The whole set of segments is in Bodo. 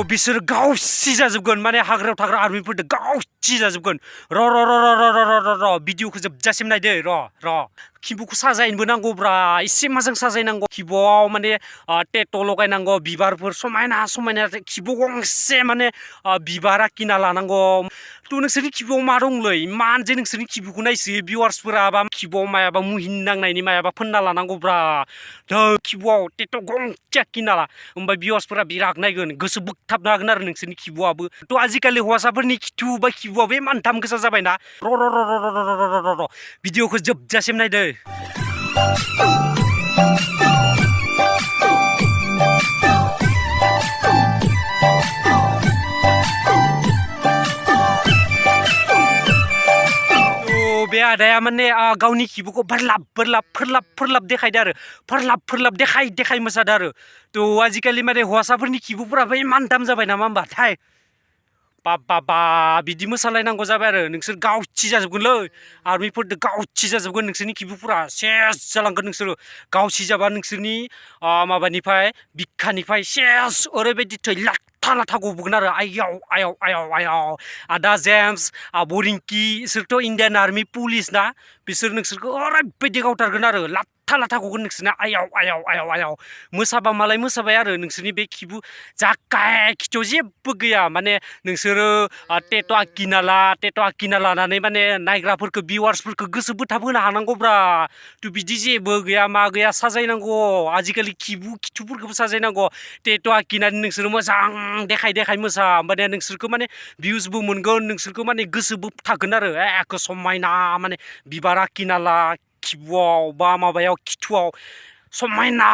बिसोर गावसि जाजोबगोन माने हाग्रायाव थाग्रा आर्मिफोरदो गावसि जाजोबगोन र भिडिअखौ जोबजासिम नायदो र खिबुखौ साजायनोबो नांगौब्रा एसे मोजां साजायनांगौ खिबुआव माने टेट' लगायनांगौ बिबारफोर समायना समायना खिबु गंसे माने बिबार आखिना लानांगौ थ' नोंसोरनि खिबुआव मा दंलै इमान जे नोंसोरनि खिबुखौ नायसोयो भिउवार्सफोरा बा खिबुआव मायाबा मुहिनि नांनायनि मायाबा फोनना लानांगौब्रा खिबुआव टेट' गंसे आखिना ला होमबा भिउवार्सफोरा बिराद नायगोन गोसो बोगथाबनो हागोन आरो नोंसोरनि खिबुआबो थ' आजिखालि हौवासाफोरनि खिथु बा खिबुआबो इमान दाम गोसा जाबायना र भिडिअखौ जोबजासिम नायदो बे आदाया माने गावनि खिबुखौ फोरलाब देखायदो आरो फोरलाब देखाय मोसादो आरो थ' आजिखालि माने हौवासाफोरनि खिबुफोराबो इमान दाम जाबाय नामा होमबाथाय बा बिदि मोसालायनांगौ जाबाय आरो नोंसोर गावसि जाजोबगोनलै आर्मिफोरदो गावसि जाजोबगोन नोंसोरनि खिबुफोरा सेस जालांगोन नोंसोरो गावसि जाबा नोंसोरनि माबानिफ्राय बिखानिफ्राय सेस ओरैबायदि थै लाथा गबोगोन आरो आयाव आदा जेम्स आब' रिंकि इसोरथ' इण्डियान आर्मि पुलिस ना बिसोर नोंसोरखौ ओरैबायदि गावथारगोन आरो लाथा गगोन नोंसोरना आयाव मोसाबा मालाय मोसाबाय आरो नोंसोरनि बे खिबु जाखाय खिथुआव जेबो गैया माने नोंसोरो टेट' आखिना लानानै माने नायग्राफोरखौ भिउवार्सफोरखौ गोसो बोथाब होनो हानांगौब्रा थ' बिदि जेबो गैया मा गैया साजायनांगौ आजिखालि खिथुफोरखौबो साजायनांगौ टेट' आखिनानै नोंसोरो मोजां देखाय मोसा होमबानिया नोंसोरखौ माने भिउसबो मोनगोन नोंसोरखौ माने गोसोबो थागोन आरो एख समायना माने बिबार आखिना ला खिबुआव बा माबायाव खिथुआव समायना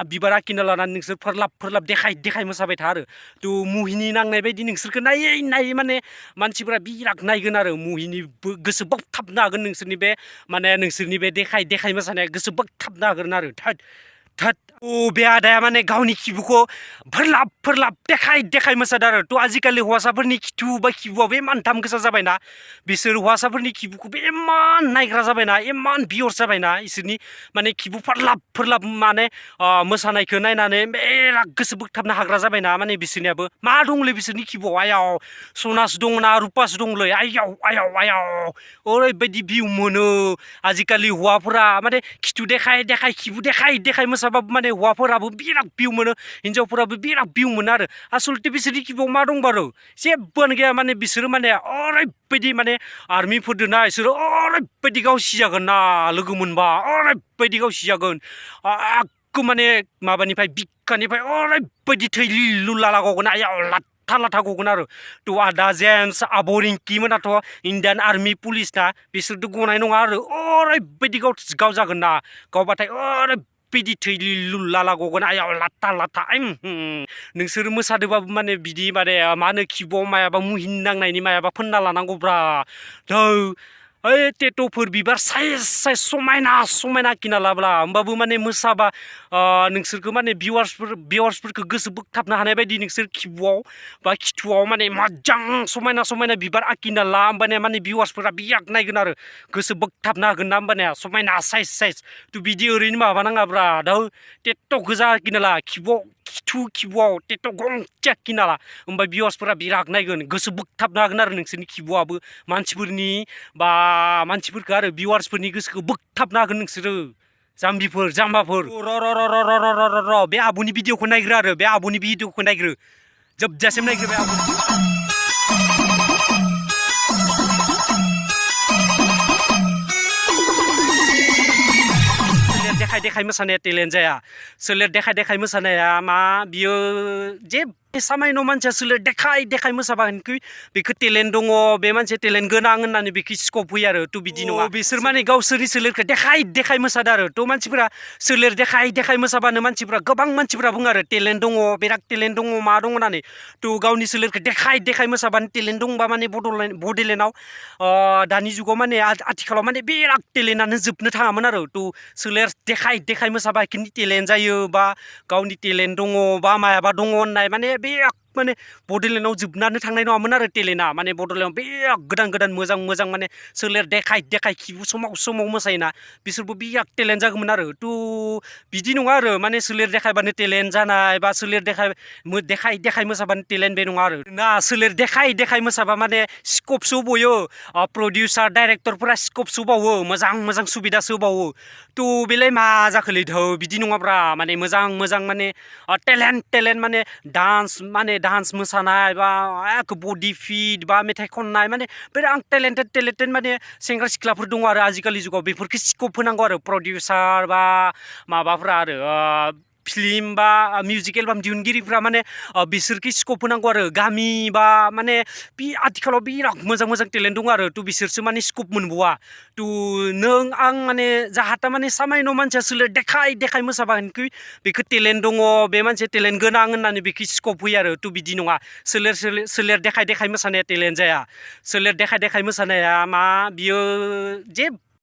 बिबार आखिना लानानै नोंसोर फोरलाब देखाय मोसाबाय था आरो थ' मुहिनि नांनाय बायदि नोंसोरखौ नायै माने मानसिफोरा बिराद नायगोन आरो मुहिनिबो गोसो बोगथाबनो हागोन नोंसोरनि बे माने नोंसोरनि बे देखाय मोसानाया गोसो बोगथाबनो हागोन आरो बे आदाया माने गावनि खिबुखौ फोरलाब देखाय मोसादों आरो थ' आजिखालि हौवासाफोरनि खिथु बा खिबुआबो इमान दाम गोसा जाबायना बिसोर हौवासाफोरनि खिबुखौबो इमान नायग्रा जाबायना इमान भिउर्स जाबायना इसोरनि माने खिबु फोरलाब माने मोसानायखौ नायनानै बिराद गोसो बोगथाबनो हाग्रा जाबायना माने बिसोरनियाबो मा दंलै बिसोरनि खिबुआव आयाव सनासो दंना रुपासो दंलै आयाव ओरैबायदि भिउ मोनो आजिखालि हौवाफोरा माने खिथु देखाय खिबु देखाय मोसाबाबो माने हौवाफोराबो बिराद भिउ मोनो हिनजावफोराबो बिराद भिउ मोनो आरो आसलथे बिसोरनि खिबुआव मा दंबारो जेबोआनो गैया माने बिसोरो माने ओरैबायदि माने आर्मिफोरदोना इसोरो ओरैबायदि गावसि जागोन ना लोगो मोनबा ओरैबायदि गावसि जागोन माने माबानिफ्राय बिखानिफ्राय ओरैबायदि थै लुला गगोन आयाव लाथा गगोन आरो थ' आदा जेम्स आब' रिंकि मोनाथ' इण्डियान आर्मि पुलिस ना बिसोरथ' गनाय नङा आरो ओरैबायदि गाव जागोन ना गावबाथाय ओरैबायदि थै लुला गगोन आयाव लाथा नोंसोर मोसादोबाबो माने बिदि माने मा होनो खिबुआव मायाबा मुहिनि नांनायनि मायाबा फोनना लानांगौब्रा ओइ टेट'फोर बिबार साइज समायना आखिना लाब्ला होमबाबो माने मोसाबा नोंसोरखौ माने भिउवार्सफोरखौ गोसो बोगथाबनो हानाय बायदि नोंसोर खिबुआव बा खिथुआव माने मोजां समायना बिबार आखिना ला होमबानिया माने भिउवार्सफोरा बिराद नायगोन आरो गोसो बोगथाबनो हागोन ना होमबानिया समायना साइज थ' बिदि ओरैनो माबा नाङाब्रा टेट' गोजा आखिना ला खिबुआव टेट' गंसे आखिना ला होमबा भिउवार्सफोरा बिराद नायगोन गोसो बोगथाबनो हागोन आरो नोंसोरनि खिबुआबो मानसिफोरनि बा मानसिफोरखौ आरो भिउवार्सफोरनि गोसोखौ बोगथाबनो हागोन नोंसोरो जाम्बाफोर र बे आब'नि भिडिअखौ नायग्रो आरो बे आब'नि भिडिअखौ नायग्रो जोबजासिम नायग्रो बे आब'नि देखाय मोसानाया टेलेन्ट जाया सोलेर देखाय मोसानाया मा बियो जे सामायन' मानसिया सोलेर देखाय मोसाबाखै बेखौ टेलेन्ट दङ बे मानसिया टेलेन्ट गोनां होननानै बेखौ स्कप होयो आरो थ' बिदि नङा बिसोर माने गावसोरनि सोलेरखौ देखाय मोसादों आरो थ' मानसिफोरा सोलेर देखाय मोसाबानो मानसिफोरा गोबां मानसिफोरा बुङो आरो टेलेन्ट दङ बिराद टेलेन्ट दङ मा दङ होननानै थ' गावनि सोलेरखौ देखाय मोसाबानो टेलेन्ट दंबा माने बड'लेण्डआव दानि जुगाव माने आथिखालाव माने बिराद टेलेन्टआनो जोबनो थाङामोन आरो थ' सोलेर देखाय मोसाबा खिन्थु टेलेन्ट जायो बा गावनि टेलेन्ट दङ बा मायाबा दङ होननाय माने बे माने बड'लेण्डआव जोबनानै थांनाय नङामोन आरो टेलेन्टआ माने बड'लेण्डआव बिराद गोदान गोदान मोजां मोजां माने सोलेर देखाय खिबु समाव मोसायोना बिसोरबो बिराद टेलेन्ट जागौमोन आरो बिदि नङा आरो माने सोलेर देखायबानो टेलेन्ट जानाय बा सोलेर देखाय मोसाबानो टेलेन्ट बे नङा आरो ना सोलेर देखाय मोसाबा माने स्कपसो बयो प्रडिउसार डाइरेक्टरफोरा स्कपसो बावो मोजां सुबिदासो बावो बेलाय मा जाखोलै बिदि नङाब्रा माने मोजां माने टेलेन्ट माने डान्स मोसानाय बा बडि फिट बा मेथाइ खननाय माने बिराद टेलेन्टेड माने सेंग्रा सिख्लाफोर दङ आरो आजिखालि जुगाव बेफोरखौ स्कप होनांगौ आरो प्रडिउसार बा माबाफ्रा आरो फिल्म बा मिउजिक एलबाम दिहुनगिरिफ्रा माने बिसोरखौ स्कप होनांगौ आरो गामि बा माने आथिखालाव बिराद मोजां टेलेन्ट दङ आरो बिसोरसो माने स्कप मोनबावा नों आं माने जाहाथा माने सामायन' मानसिया सोलेर देखाय मोसाबानोखि बेखौ टेलेन्ट दङ बे मानसिया टेलेन्ट गोनां होननानै बेखौ स्कप होयो आरो बिदि नङा सोलेर देखाय मोसानाया टेलेन्ट जाया सोलेर देखाय मोसानाया मा बियो जेबो